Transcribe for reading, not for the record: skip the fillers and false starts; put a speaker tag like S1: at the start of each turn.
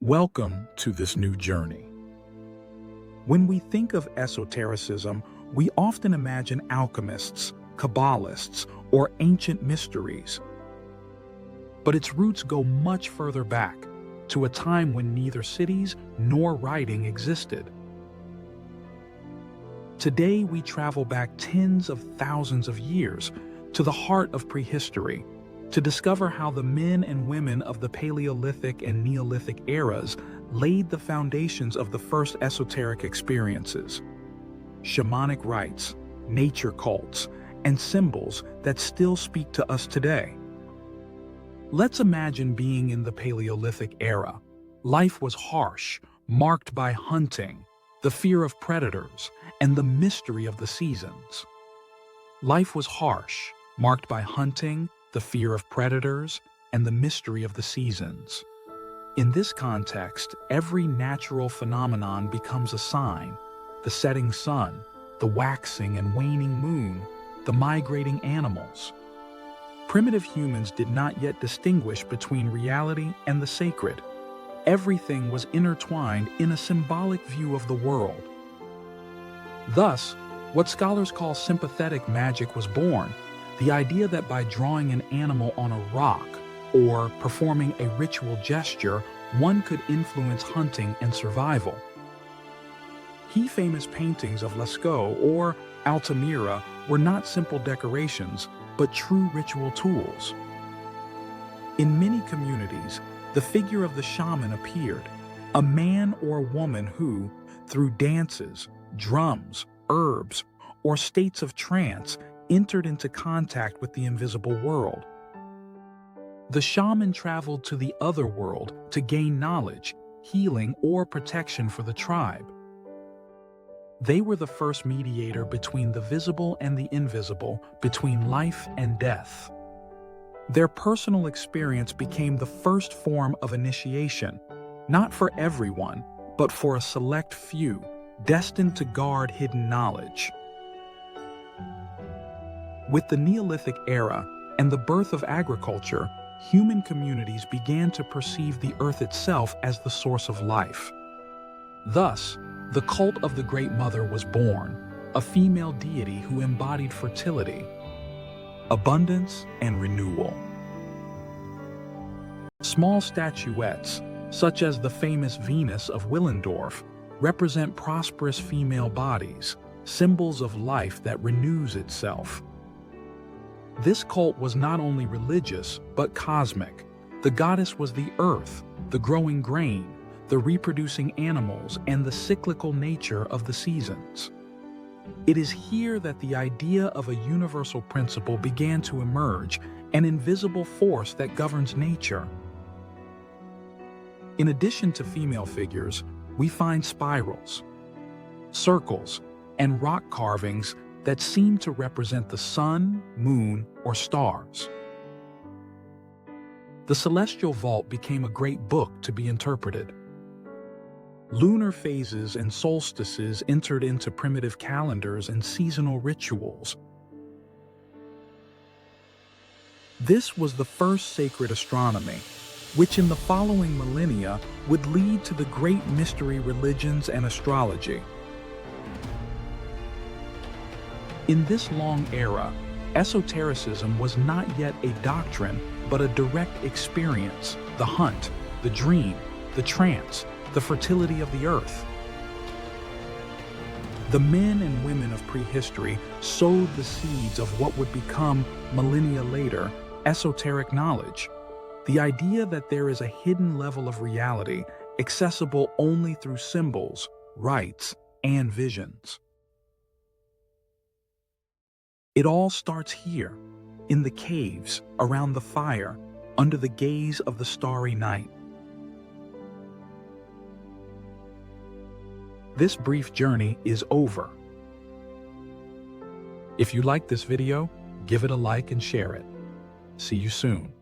S1: Welcome to this new journey. When we think of esotericism, we often imagine alchemists, cabalists, or ancient mysteries. But its roots go much further back, to a time when neither cities nor writing existed. Today we travel back tens of thousands of years to the heart of prehistory, to discover how the men and women of the Paleolithic and Neolithic eras laid the foundations of the first esoteric experiences. Shamanic rites, nature cults, and symbols that still speak to us today. Let's imagine being in the Paleolithic era. Life was harsh, marked by hunting, the fear of predators, and the mystery of the seasons. Life was harsh, marked by hunting, the fear of predators, and the mystery of the seasons. In this context, every natural phenomenon becomes a sign: the setting sun, the waxing and waning moon, the migrating animals. Primitive humans did not yet distinguish between reality and the sacred. Everything was intertwined in a symbolic view of the world. Thus, what scholars call sympathetic magic was born. The idea that by drawing an animal on a rock or performing a ritual gesture, one could influence hunting and survival. Key famous paintings of Lascaux or Altamira were not simple decorations, but true ritual tools. In many communities, the figure of the shaman appeared, a man or woman who, through dances, drums, herbs, or states of trance, entered into contact with the invisible world. The shaman traveled to the other world to gain knowledge, healing, or protection for the tribe. They were the first mediator between the visible and the invisible, between life and death. Their personal experience became the first form of initiation, not for everyone, but for a select few, destined to guard hidden knowledge. With the Neolithic era and the birth of agriculture, human communities began to perceive the earth itself as the source of life. Thus, the cult of the Great Mother was born, a female deity who embodied fertility, abundance, and renewal. Small statuettes, such as the famous Venus of Willendorf, represent prosperous female bodies, symbols of life that renews itself. This cult was not only religious, but cosmic. The goddess was the earth, the growing grain, the reproducing animals, and the cyclical nature of the seasons. It is here that the idea of a universal principle began to emerge, an invisible force that governs nature. In addition to female figures, we find spirals, circles, and rock carvings that seem to represent the sun, moon, or stars. The celestial vault became a great book to be interpreted. Lunar phases and solstices entered into primitive calendars and seasonal rituals. This was the first sacred astronomy, which in the following millennia would lead to the great mystery religions and astrology. In this long era, esotericism was not yet a doctrine, but a direct experience: the hunt, the dream, the trance, the fertility of the earth. The men and women of prehistory sowed the seeds of what would become, millennia later, esoteric knowledge. The idea that there is a hidden level of reality accessible only through symbols, rites, and visions. It all starts here, in the caves, around the fire, under the gaze of the starry night. This brief journey is over. If you like this video, give it a like and share it. See you soon.